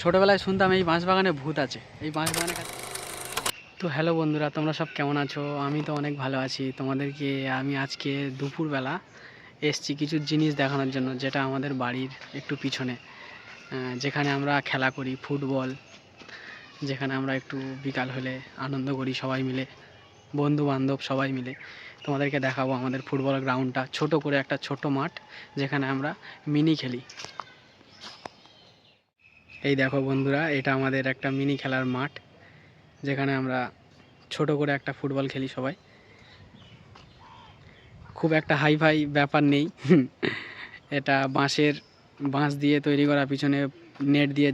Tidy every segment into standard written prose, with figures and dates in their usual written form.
ছোটোবেলায় শুনতাম এই বাঁশবাগানে ভূত আছে, এই বাঁশবাগানে। তো হ্যালো বন্ধুরা, তোমরা সব কেমন আছো? আমি তো অনেক ভালো আছি। তোমাদেরকে আমি আজকে দুপুরবেলা এসছি কিছু জিনিস দেখানোর জন্য, যেটা আমাদের বাড়ির একটু পিছনে, যেখানে আমরা খেলা করি ফুটবল, যেখানে আমরা একটু বিকাল হলে আনন্দ করি সবাই মিলে, বন্ধু বান্ধব সবাই মিলে। তোমাদেরকে দেখাবো আমাদের ফুটবল গ্রাউন্ডটা, ছোট করে একটা ছোট মাঠ যেখানে আমরা মিনি খেলি। এই দেখো বন্ধুরা, এটা আমাদের একটা মিনি খেলার মাঠ, যেখানে আমরা ছোট করে একটা ফুটবল খেলি সবাই। খুব একটা হাই ফাই ব্যাপার নেই এটা বাঁশ দিয়ে তৈরি করা, পিছনে নেট দিয়ে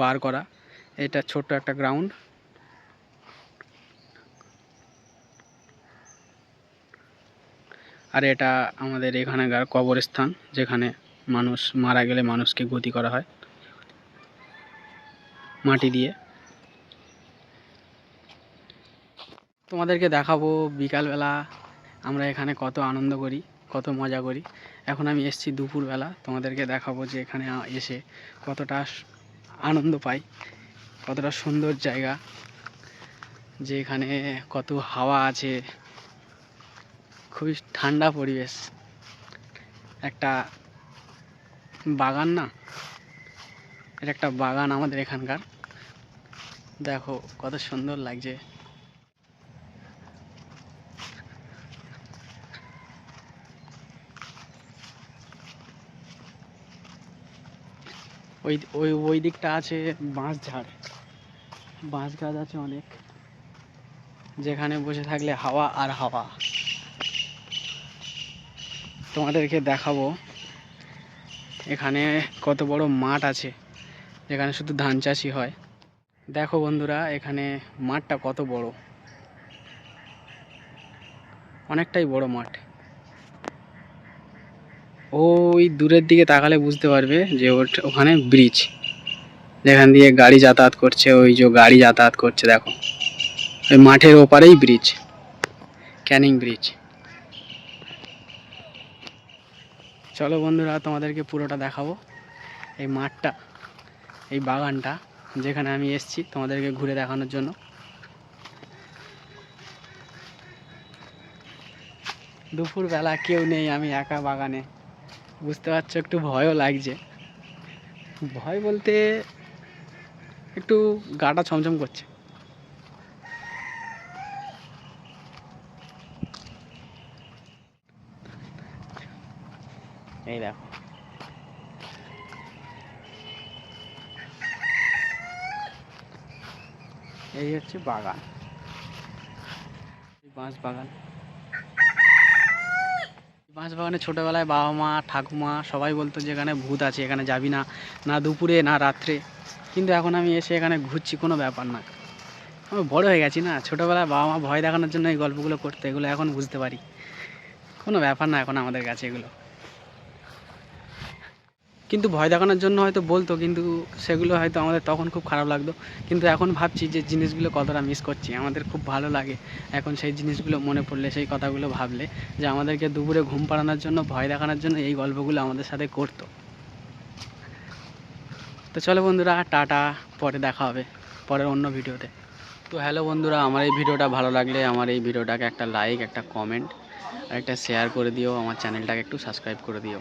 বার করা। এটা ছোট্ট একটা গ্রাউন্ড। আর এটা আমাদের এখানকার কবরস্থান, যেখানে মানুষ মারা গেলে মানুষকে গতি করা হয় মাটি দিয়ে। তোমাদেরকে দেখাবো বিকালবেলা আমরা এখানে কত আনন্দ করি, কত মজা করি। এখন আমি এসেছি দুপুরবেলা, তোমাদেরকে দেখাবো যে এখানে এসে কতটা আনন্দ পাই, কতটা সুন্দর জায়গা, যে এখানে কত হাওয়া আছে, খুবই ঠান্ডা পরিবেশ। একটা বাগান, না এটা একটা বাগান আমাদের এখানকার। দেখো কত সুন্দর লাগছে। ওই ওই ওই দিকটা আছে বাঁশ গাছ আছে অনেক, যেখানে বসে থাকলে হাওয়া আর হাওয়া। তোমাদেরকে দেখাবো এখানে কত বড় মাঠ আছে, যেখানে শুধু ধান চাষই হয়। দেখো বন্ধুরা, এখানে মাঠটা কত বড়, অনেকটাই বড় মাঠ। ওই দূরের দিকে তাকালে বুঝতে পারবে যে ওখানে ব্রিজ, যেখান দিয়ে গাড়ি যাতায়াত করছে। ওই যে গাড়ি যাতায়াত করছে, দেখো ওই মাঠের ওপারেই ব্রিজ, ক্যানিং ব্রিজ। চলো বন্ধুরা, তোমাদেরকে পুরোটা দেখাবো, এই মাঠটা, এই বাগানটা যেখানে আমি এসেছি তোমাদেরকে ঘুরে দেখানোর জন্য। দুপুরবেলা কেউ নেই, আমি একা বাগানে, বুঝতে পারছো, একটু ভয়ও লাগছে। ভয় বলতে একটু গাটা ছমছম করছে। এই দেখো, এই হচ্ছে বাগান, বাঁশবাগানে ছোটোবেলায় বাবা মা ঠাকুমা সবাই বলতো যে এখানে ভূত আছে, এখানে যাবি না, না দুপুরে না রাত্রে। কিন্তু এখন আমি এসে এখানে ঘুরছি, কোনো ব্যাপার না। আমি বড় হয়ে গেছি না, ছোটোবেলায় বাবা মা ভয় দেখানোর জন্য এই গল্পগুলো করতো, এগুলো এখন বুঝতে পারি কোনো ব্যাপার না এখন আমাদের কাছে এগুলো। কিন্তু ভয় দেখানোর জন্য হয়তো বলতো, কিন্তু সেগুলো হয়তো আমাদের তখন খুব খারাপ লাগতো। কিন্তু এখন ভাবছি যে জিনিসগুলো কতটা মিস করছি, আমাদের খুব ভালো লাগে এখন সেই জিনিসগুলো মনে পড়লে, সেই কথাগুলো ভাবলে, যে আমাদেরকে দুপুরে ঘুম পাড়ানোর জন্য, ভয় দেখানোর জন্য এই গল্পগুলো আমাদের সাথে করতো। তো চলো বন্ধুরা, টাটা, পরে দেখা হবে পরের অন্য ভিডিওতে। তো হ্যালো বন্ধুরা, আমার এই ভিডিওটা ভালো লাগলে আমার এই ভিডিওটাকে একটা লাইক, একটা কমেন্ট আর একটা শেয়ার করে দিও, আমার চ্যানেলটাকে একটু সাবস্ক্রাইব করে দিও।